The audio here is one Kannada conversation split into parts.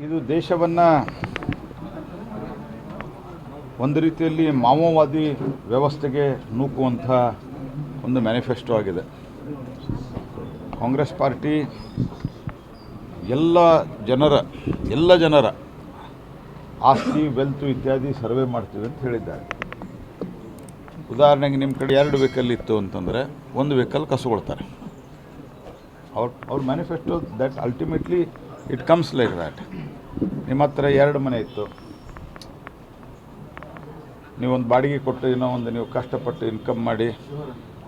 ಇದು ದೇಶವನ್ನು ಒಂದು ರೀತಿಯಲ್ಲಿ ಮಾವೋವಾದಿ ವ್ಯವಸ್ಥೆಗೆ ನೂಕುವಂಥ ಒಂದು ಮ್ಯಾನಿಫೆಸ್ಟೋ ಆಗಿದೆ. ಕಾಂಗ್ರೆಸ್ ಪಾರ್ಟಿ ಎಲ್ಲ ಜನರ ಆಸ್ತಿ ವೆಲ್ತು ಇತ್ಯಾದಿ ಸರ್ವೆ ಮಾಡ್ತೀವಿ ಅಂತ ಹೇಳಿದ್ದಾರೆ. ಉದಾಹರಣೆಗೆ ನಿಮ್ಮ ಕಡೆ 2 ವೆಹಿಕಲ್ ಇತ್ತು ಅಂತಂದರೆ 1 ವೆಹಿಕಲ್ ಕಸ್ಕೊಳ್ತಾರೆ. ಅವ್ರ manifesto that ultimately it comes like that. ನಿಮ್ಮ ಹತ್ರ 2 ಮನೆ ಇತ್ತು, ನೀವೊಂದು ಬಾಡಿಗೆ ಕೊಟ್ಟು ಏನೋ ಒಂದು ನೀವು ಕಷ್ಟಪಟ್ಟು ಇನ್ಕಮ್ ಮಾಡಿ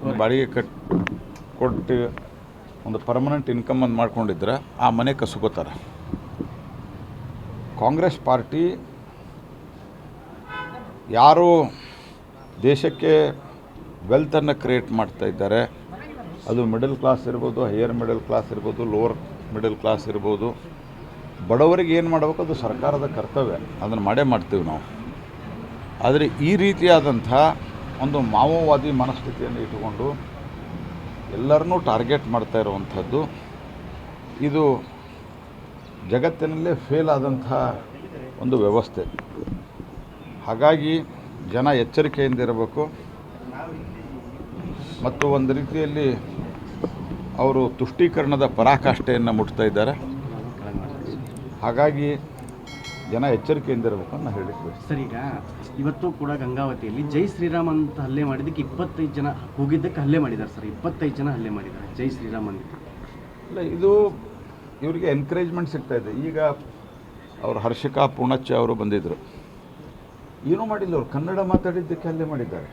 ಒಂದು ಬಾಡಿಗೆ ಕೊಟ್ಟು ಒಂದು ಪರ್ಮನೆಂಟ್ ಇನ್ಕಮ್ ಒಂದು ಮಾಡ್ಕೊಂಡಿದ್ರೆ ಆ ಮನೆ ಕಸ್ಕೋತಾರೆ. ಕಾಂಗ್ರೆಸ್ ಪಾರ್ಟಿ ಯಾರು ದೇಶಕ್ಕೆ ವೆಲ್ತನ್ನು ಕ್ರಿಯೇಟ್ ಮಾಡ್ತಾ ಇದ್ದಾರೆ, ಅದು ಮಿಡಲ್ ಕ್ಲಾಸ್ ಇರ್ಬೋದು, ಹೈಯರ್ ಮಿಡಲ್ ಕ್ಲಾಸ್ ಇರ್ಬೋದು, ಲೋವರ್ ಮಿಡಲ್ ಕ್ಲಾಸ್ ಇರ್ಬೋದು, ಬಡವರಿಗೆ ಏನು ಮಾಡಬೇಕು ಅದು ಸರ್ಕಾರದ ಕರ್ತವ್ಯ, ಅದನ್ನು ಮಾಡೇ ಮಾಡ್ತೀವಿ ನಾವು. ಆದರೆ ಈ ರೀತಿಯಾದಂಥ ಒಂದು ಮಾವೋವಾದಿ ಮನಸ್ಥಿತಿಯನ್ನು ಇಟ್ಟುಕೊಂಡು ಎಲ್ಲರನ್ನೂ ಟಾರ್ಗೆಟ್ ಮಾಡ್ತಾ ಇರುವಂಥದ್ದು ಇದು ಜಗತ್ತಿನಲ್ಲೇ ಫೇಲ್ ಆದಂಥ ಒಂದು ವ್ಯವಸ್ಥೆ. ಹಾಗಾಗಿ ಜನ ಎಚ್ಚರಿಕೆಯಿಂದ ಇರಬೇಕು ಮತ್ತು ಒಂದು ರೀತಿಯಲ್ಲಿ ಅವರು ತುಷ್ಟೀಕರಣದ ಪರಾಕಾಷ್ಠೆಯನ್ನು ಮುಟ್ತಾ ಇದ್ದಾರೆ. ಹಾಗಾಗಿ ಜನ ಎಚ್ಚರಿಕೆಯಿಂದ ಇರಬೇಕು ಅಂತ ಹೇಳಿದ್ವಿ. ಸರ್, ಈಗ ಇವತ್ತು ಕೂಡ ಗಂಗಾವತಿಯಲ್ಲಿ ಜೈ ಶ್ರೀರಾಮ್ ಅಂತ ಹಲ್ಲೆ ಮಾಡಿದ್ದಕ್ಕೆ 25 ಜನ ಹೋಗಿದ್ದಕ್ಕೆ ಹಲ್ಲೆ ಮಾಡಿದ್ದಾರೆ ಸರ್. 25 ಜನ ಹಲ್ಲೆ ಮಾಡಿದ್ದಾರೆ ಜೈ ಶ್ರೀರಾಮ್ ಅಂತ. ಇಲ್ಲ, ಇದು ಇವರಿಗೆ ಎನ್ಕರೇಜ್ಮೆಂಟ್ ಸಿಗ್ತಾಯಿದೆ. ಈಗ ಅವರು ಹರ್ಷಿಕಾ ಪೂಣಚ್ಚ ಅವರು ಬಂದಿದ್ದರು, ಏನೂ ಮಾಡಿಲ್ಲ, ಅವರು ಕನ್ನಡ ಮಾತಾಡಿದ್ದಕ್ಕೆ ಹಲ್ಲೆ ಮಾಡಿದ್ದಾರೆ.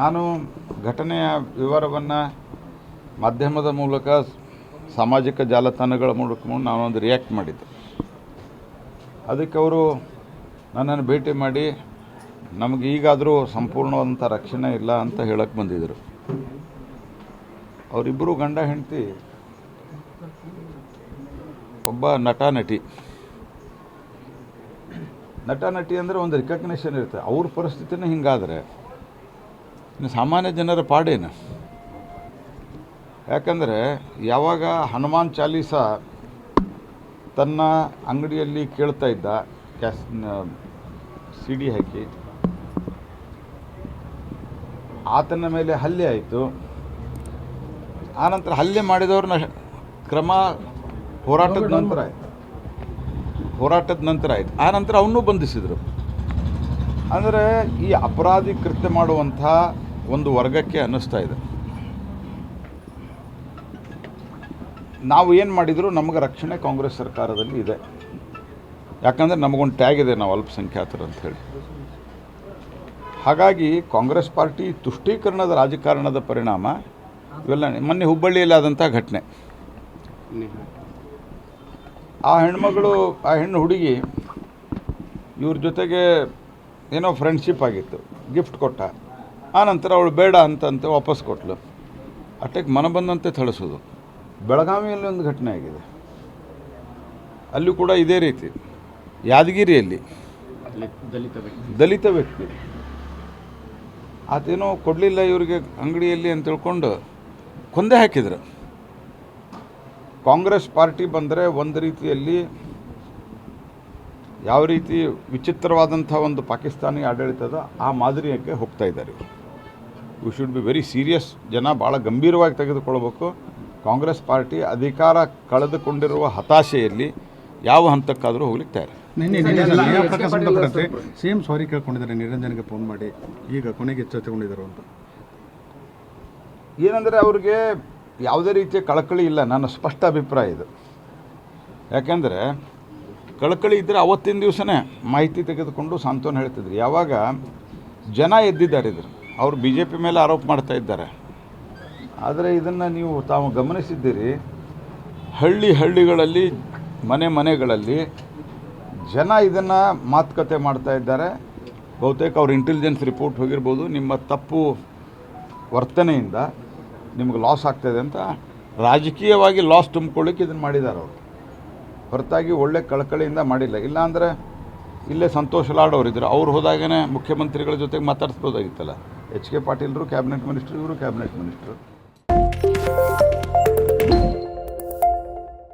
ನಾನು ಘಟನೆಯ ವಿವರವನ್ನು ಮಾಧ್ಯಮದ ಮೂಲಕ ಸಾಮಾಜಿಕ ಜಾಲತಾಣಗಳ ಮೂಲಕ ನಾನೊಂದು ರಿಯಾಕ್ಟ್ ಮಾಡಿದ್ದೆ. ಅದಕ್ಕೆ ಅವರು ನನ್ನನ್ನು ಭೇಟಿ ಮಾಡಿ ನಮಗೆ ಈಗಾದರೂ ಸಂಪೂರ್ಣವಾದಂಥ ರಕ್ಷಣೆ ಇಲ್ಲ ಅಂತ ಹೇಳಕ್ಕೆ ಬಂದಿದ್ದರು. ಅವರಿಬ್ಬರು ಗಂಡ ಹೆಂಡತಿ, ಒಬ್ಬ ನಟ ನಟಿ ಅಂದರೆ ಒಂದು ರಿಕಗ್ನಿಷನ್ ಇರುತ್ತೆ. ಅವ್ರ ಪರಿಸ್ಥಿತಿನೇ ಹಿಂಗಾದರೆ ಇನ್ನು ಸಾಮಾನ್ಯ ಜನರ ಪಾಡೇನು? ಯಾಕಂದರೆ ಯಾವಾಗ ಹನುಮಾನ್ ಚಾಲೀಸ ತನ್ನ ಅಂಗಡಿಯಲ್ಲಿ ಕೇಳ್ತಾ ಇದ್ದ CD ಹಾಕಿ, ಆತನ ಮೇಲೆ ಹಲ್ಲೆ ಆಯಿತು. ಆನಂತರ ಹಲ್ಲೆ ಮಾಡಿದವ್ರನ್ನ ಕ್ರಮ ಹೋರಾಟದ ನಂತರ ಆಯಿತು. ಆನಂತರ ಅವನ್ನೂ ಬಂಧಿಸಿದರು. ಅಂದರೆ ಈ ಅಪರಾಧಿ ಕೃತ್ಯ ಮಾಡುವಂಥ ಒಂದು ವರ್ಗಕ್ಕೆ ಅನ್ನಿಸ್ತಾ ಇದೆ, ನಾವು ಏನು ಮಾಡಿದರೂ ನಮಗೆ ರಕ್ಷಣೆ ಕಾಂಗ್ರೆಸ್ ಸರ್ಕಾರದಲ್ಲಿ ಇದೆ. ಯಾಕಂದರೆ ನಮಗೊಂದು ಟ್ಯಾಗ್ ಇದೆ, ನಾವು ಅಲ್ಪಸಂಖ್ಯಾತರು ಅಂಥೇಳಿ. ಹಾಗಾಗಿ ಕಾಂಗ್ರೆಸ್ ಪಾರ್ಟಿ ತುಷ್ಟೀಕರಣದ ರಾಜಕಾರಣದ ಪರಿಣಾಮ ಇವೆಲ್ಲ. ಮೊನ್ನೆ ಹುಬ್ಬಳ್ಳಿಯಲ್ಲಿ ಆದಂಥ ಘಟನೆ, ಆ ಹೆಣ್ಣು ಹುಡುಗಿ ಇವ್ರ ಜೊತೆಗೆ ಏನೋ ಫ್ರೆಂಡ್ಶಿಪ್ ಆಗಿತ್ತು, ಗಿಫ್ಟ್ ಕೊಟ್ಟ. ಆನಂತರ ಅವಳು ಬೇಡ ಅಂತಂತೆ ವಾಪಸ್ ಕೊಟ್ಟಳು. ಅಷ್ಟಕ್ಕೆ ಮನ ಬಂದಂತೆ ಥಳಿಸೋದು. ಬೆಳಗಾವಿಯಲ್ಲಿ ಒಂದು ಘಟನೆ ಆಗಿದೆ, ಅಲ್ಲೂ ಕೂಡ ಇದೇ ರೀತಿ. ಯಾದಗಿರಿಯಲ್ಲಿ ದಲಿತ ವ್ಯಕ್ತಿ ಆತೇನೋ ಕೊಡಲಿಲ್ಲ ಇವರಿಗೆ ಅಂಗಡಿಯಲ್ಲಿ ಅಂತ ತಿಳ್ಕೊಂಡು ಕೊಂದೇ ಹಾಕಿದ್ರು. ಕಾಂಗ್ರೆಸ್ ಪಾರ್ಟಿ ಬಂದರೆ ಒಂದು ರೀತಿಯಲ್ಲಿ ಯಾವ ರೀತಿ ವಿಚಿತ್ರವಾದಂಥ ಒಂದು ಪಾಕಿಸ್ತಾನಿ ಆಡಳಿತದ ಆ ಮಾದರಿಯಕ್ಕೆ ಹೋಗ್ತಾ ಇದ್ದಾರೆ. We should be very serious. ಜನ ಭಾಳ ಗಂಭೀರವಾಗಿ ತೆಗೆದುಕೊಳ್ಬೇಕು. ಕಾಂಗ್ರೆಸ್ ಪಾರ್ಟಿ ಅಧಿಕಾರ ಕಳೆದುಕೊಂಡಿರುವ ಹತಾಶೆಯಲ್ಲಿ ಯಾವ ಹಂತಕ್ಕಾದರೂ ಹೋಗ್ಲಿಕ್ಕೆ ತಯಾರಿ. ಸೇಮ್ ಸಾರಿ ಕೇಳ್ಕೊಂಡಿದ್ದಾರೆ, ನಿರಂಜನ್ಗೆ ಫೋನ್ ಮಾಡಿ ಈಗ ಕೊನೆಗೆ ಎಚ್ಚೆತ್ತುಕೊಂಡಿದ್ದಾರೆ ಅಂತ. ಏನಂದರೆ ಅವ್ರಿಗೆ ಯಾವುದೇ ರೀತಿಯ ಕಳಕಳಿ ಇಲ್ಲ, ನನ್ನ ಸ್ಪಷ್ಟ ಅಭಿಪ್ರಾಯ ಇದು. ಯಾಕೆಂದರೆ ಕಳಕಳಿ ಇದ್ದರೆ ಅವತ್ತಿನ ದಿವಸನೇ ಮಾಹಿತಿ ತೆಗೆದುಕೊಂಡು ಸಾಂತ್ವನ ಹೇಳ್ತಿದ್ರು. ಯಾವಾಗ ಜನ ಎದ್ದಿದ್ದಾರೆ, ಇದ್ರು ಅವರು BJP ಮೇಲೆ ಆರೋಪ ಮಾಡ್ತಾ ಇದ್ದಾರೆ. ಆದರೆ ಇದನ್ನು ನೀವು ತಾವು ಗಮನಿಸಿದ್ದೀರಿ, ಹಳ್ಳಿಗಳಲ್ಲಿ ಮನೆಗಳಲ್ಲಿ ಜನ ಇದನ್ನು ಮಾತುಕತೆ ಮಾಡ್ತಾ ಇದ್ದಾರೆ. ಬಹುತೇಕ ಅವ್ರ ಇಂಟೆಲಿಜೆನ್ಸ್ ರಿಪೋರ್ಟ್ ಹೋಗಿರ್ಬೋದು, ನಿಮ್ಮ ತಪ್ಪು ವರ್ತನೆಯಿಂದ ನಿಮಗೆ ಲಾಸ್ ಆಗ್ತಾಯಿದೆ ಅಂತ ರಾಜಕೀಯವಾಗಿ ಲಾಸ್ ತುಂಬಿಕೊಳ್ಳಿಕ್ಕೆ ಇದನ್ನು ಮಾಡಿದ್ದಾರೆ ಅವರು, ಹೊರತಾಗಿ ಒಳ್ಳೆ ಕಳಕಳಿಯಿಂದ ಮಾಡಿಲ್ಲ. ಇಲ್ಲಾಂದರೆ ಇಲ್ಲೇ ಸಂತೋಷ್ ಲಾಡ್ ಅವರಿದ್ದರು, ಅವ್ರು ಹೋದಾಗೇ ಮುಖ್ಯಮಂತ್ರಿಗಳ ಜೊತೆಗೆ ಮಾತಾಡಿಸ್ಬೋದಾಗಿತ್ತಲ್ಲ. H.K. ಪಾಟೀಲ್ರು ಕ್ಯಾಬಿನೆಟ್ ಮಿನಿಸ್ಟ್ರು, ಇವರು ಕ್ಯಾಬಿನೆಟ್ ಮಿನಿಸ್ಟ್ರು.